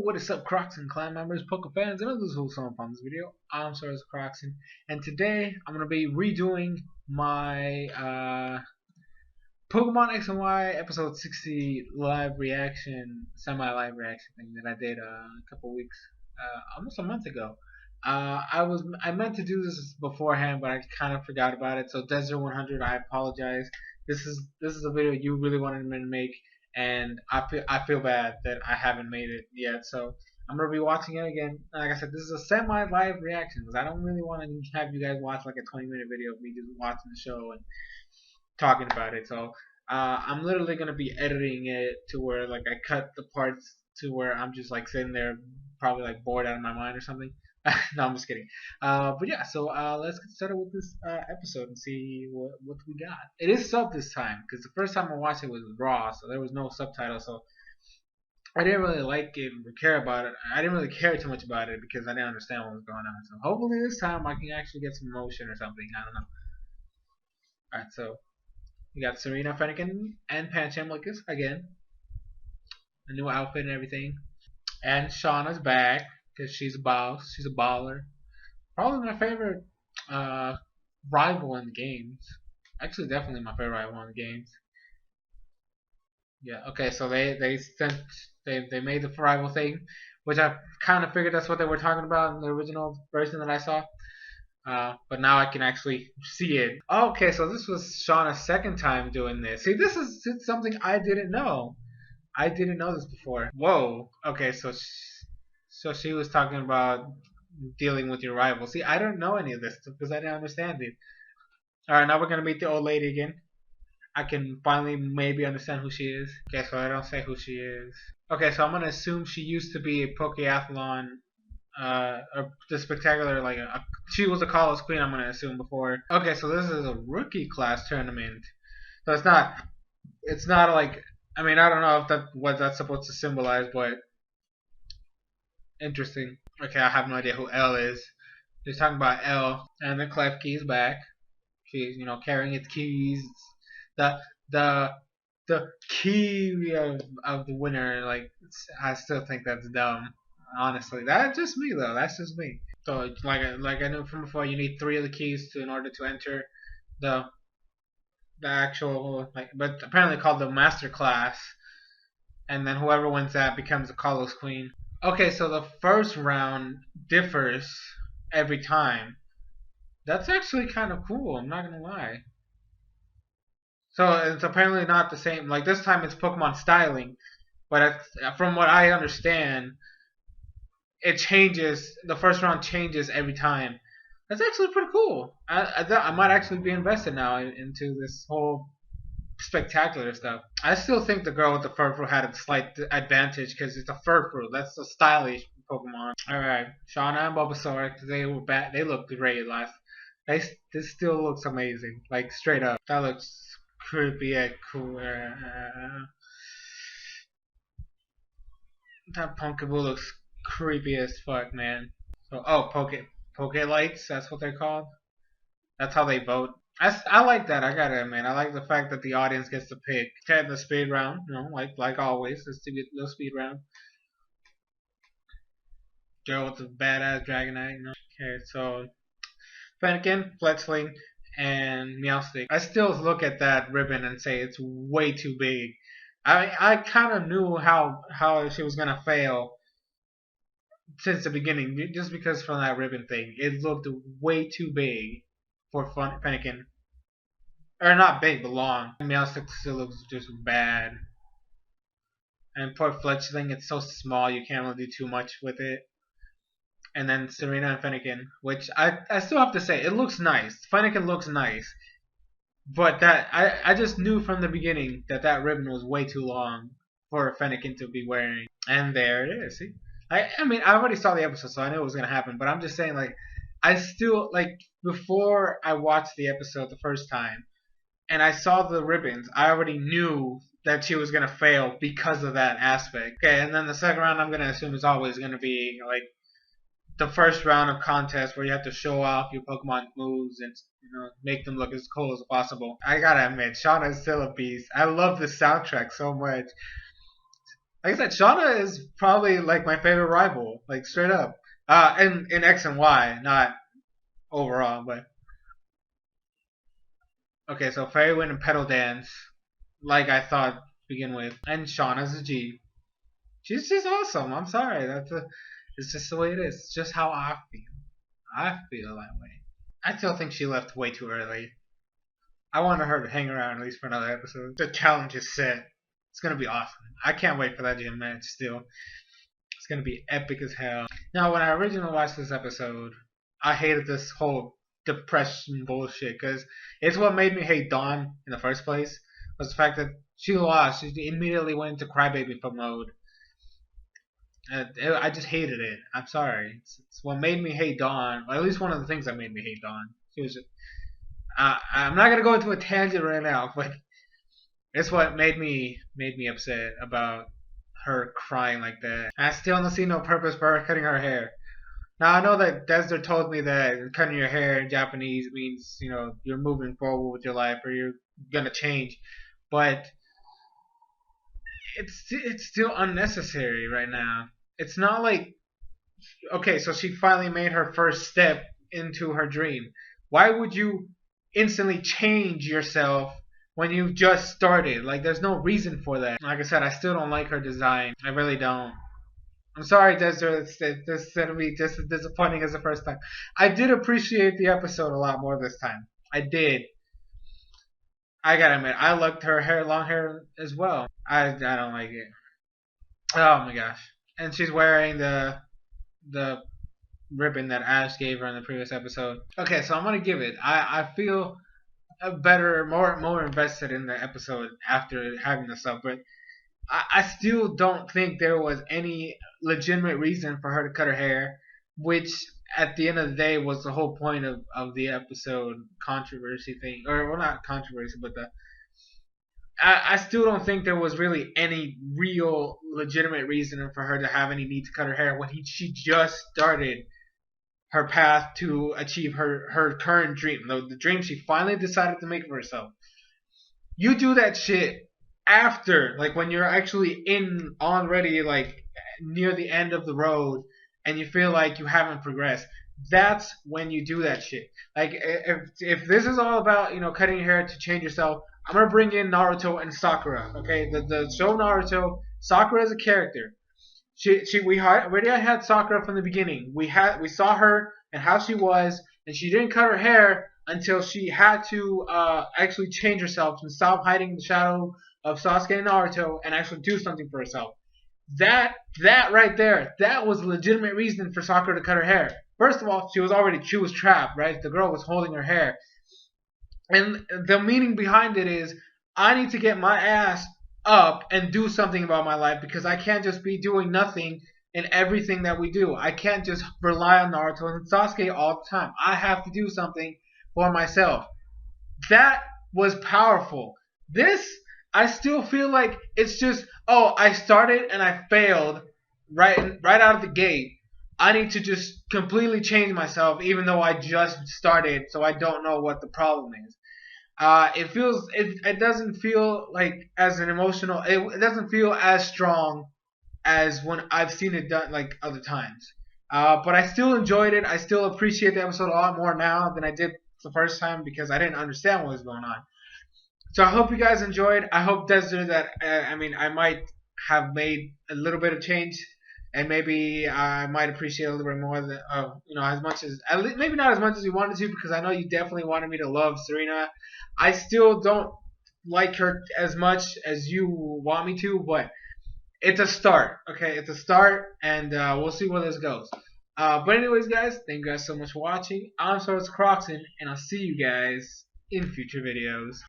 what is up, Crockxen clan members, Poke fans, and others who will some fun this video. I'm SoresanCrockxen, and today I'm gonna be redoing my Pokemon X and Y episode 60 live reaction, semi-live reaction thing that I did a couple weeks, almost a month ago. I meant to do this beforehand, but I kind of forgot about it. So Desert 100, I apologize. This is a video you really wanted me to make, and I feel bad that I haven't made it yet. So I'm gonna be watching it again. Like I said, this is a semi-live reaction because I don't really want to have you guys watch like a 20-minute video of me just watching the show and talking about it. So I'm literally gonna be editing it to where like I cut the parts to where I'm just like sitting there, probably like bored out of my mind or something. No, I'm just kidding. But yeah, so let's get started with this episode and see what we got. It is sub this time because the first time I watched it was raw, so there was no subtitle. So I didn't really like it or care about it. I didn't really care too much about it because I didn't understand what was going on. So hopefully this time I can actually get some emotion or something. I don't know. All right, so we got Serena, Fennekin, and Pancham Lucas again. A new outfit and everything. And Shauna's back because she's a boss. She's a baller. Probably my favorite rival in the games. Actually, definitely my favorite rival in the games. Yeah. Okay. So they made the rival thing, which I kind of figured that's what they were talking about in the original version that I saw. But now I can actually see it. Okay, so this was Shauna's second time doing this. See, this is something I didn't know. I didn't know this before. Whoa. Okay, so she was talking about dealing with your rival. See, I don't know any of this because I didn't understand it. Alright, now we're going to meet the old lady again. I can finally maybe understand who she is. Okay, so I don't say who she is. Okay, so I'm going to assume she used to be a Pokeathlon, or the spectacular, like she was a college queen, I'm going to assume, before. Okay, so this is a rookie class tournament. So it's not like, I mean, I don't know if what that's supposed to symbolize, but interesting. Okay, I have no idea who L is. He's talking about L, and the Klefki is back. She's, carrying its keys. The key of the winner. Like, I still think that's dumb. Honestly, that's just me though. That's just me. So, like I knew from before, you need 3 of the keys in order to enter the actual, but apparently called the master class. And then whoever wins that becomes a Kalos queen. Okay, so the first round differs every time. That's actually kind of cool, I'm not gonna lie. So it's apparently not the same. Like this time it's Pokemon styling, but from what I understand, it changes. The first round changes every time. That's actually pretty cool. I might actually be invested now into this whole spectacular stuff. I still think the girl with the Furfrou had a slight advantage because it's a Furfrou. That's a stylish Pokemon. Alright, Shauna and Bulbasaur, they were bad. They looked great last. This still looks amazing. Like straight up, that looks creepy and cool. That Pumpkaboo looks creepy as fuck, man. So, oh, Poke Lights, that's what they're called. That's how they vote. I like that. I gotta admit, I like the fact that the audience gets to pick. Okay, the speed round, like always, let's do the speed round. Girl with the badass Dragonite, Okay, so Fennekin, Fletchling, and Meowstic. I still look at that ribbon and say it's way too big. I kind of knew how she was gonna fail since the beginning, just because from that ribbon thing, it looked way too big for Fennekin. Or not big, but long. Meowstic still looks just bad. And poor Fletchling, it's so small, you can't really do too much with it. And then Serena and Fennekin, which I still have to say, it looks nice. Fennekin looks nice. But I just knew from the beginning that ribbon was way too long for Fennekin to be wearing. And there it is, see? I mean, I already saw the episode, so I knew it was going to happen. But I'm just saying, like, I still, like, before I watched the episode the first time, and I saw the ribbons, I already knew that she was going to fail because of that aspect. Okay, and then the second round, I'm going to assume is always going to be, like, the first round of contest where you have to show off your Pokemon moves and make them look as cool as possible. I gotta admit, Shauna is still a beast. I love the soundtrack so much. Like I said, Shauna is probably like my favorite rival, like straight up. In X and Y, not overall, but okay. So Fairy Wind and Petal Dance, like I thought to begin with, and Shauna's a G. She's just awesome. I'm sorry. It's just the way it is. It's just how I feel. I feel that way. I still think she left way too early. I wanted her to hang around at least for another episode. The challenge is set. It's gonna be awesome. I can't wait for that gym match still. It's gonna be epic as hell. Now, when I originally watched this episode, I hated this whole depression bullshit because it's what made me hate Dawn in the first place. Was the fact that she lost. She immediately went into crybaby mode. I just hated it. I'm sorry. It's what made me hate Dawn. Or at least one of the things that made me hate Dawn. She was just, I'm not gonna go into a tangent right now, but it's what made me upset about her crying like that. I still don't see no purpose for her cutting her hair. Now I know that Desder told me that cutting your hair in Japanese means you're moving forward with your life or you're gonna change, but it's still unnecessary right now. It's not like okay, so she finally made her first step into her dream. Why would you instantly change yourself when you just started? Like, there's no reason for that. Like I said, I still don't like her design. I really don't. I'm sorry, Desert. This is going to be just as disappointing as the first time. I did appreciate the episode a lot more this time. I did. I gotta admit, I liked her hair, long hair as well. I don't like it. Oh my gosh. And she's wearing the ribbon that Ash gave her in the previous episode. Okay, so I'm gonna give it. I feel better, more invested in the episode after having this up, but I still don't think there was any legitimate reason for her to cut her hair, which at the end of the day was the whole point of the episode controversy thing, or well, not controversy, but I still don't think there was really any real legitimate reason for her to have any need to cut her hair when she just started her path to achieve her current dream, the dream she finally decided to make for herself. You do that shit after, like when you're actually in already like near the end of the road and you feel like you haven't progressed. That's when you do that shit. Like if this is all about cutting your hair to change yourself, I'm gonna bring in Naruto and Sakura. Okay, the show Naruto, Sakura is a character. We already had Sakura from the beginning. We saw her and how she was, and she didn't cut her hair until she had to actually change herself and stop hiding in the shadow of Sasuke and Naruto and actually do something for herself. That right there, that was a legitimate reason for Sakura to cut her hair. First of all, she was trapped, right? The girl was holding her hair. And the meaning behind it is, I need to get my ass up and do something about my life because I can't just be doing nothing in everything that we do. I can't just rely on Naruto and Sasuke all the time. I have to do something for myself. That was powerful. This, I still feel like it's just, oh, I started and I failed right out of the gate. I need to just completely change myself even though I just started, so I don't know what the problem is. It doesn't feel like as an emotional, it doesn't feel as strong as when I've seen it done like other times. But I still enjoyed it. I still appreciate the episode a lot more now than I did the first time because I didn't understand what was going on. So I hope you guys enjoyed. I hope Desert that I might have made a little bit of change, and maybe I might appreciate a little bit more than as much as at least, maybe not as much as you wanted to, because I know you definitely wanted me to love Serena. I still don't like her as much as you want me to, but it's a start. Okay, it's a start, and we'll see where this goes. But anyways, guys, thank you guys so much for watching. I'm SoresanCrockxen, and I'll see you guys in future videos.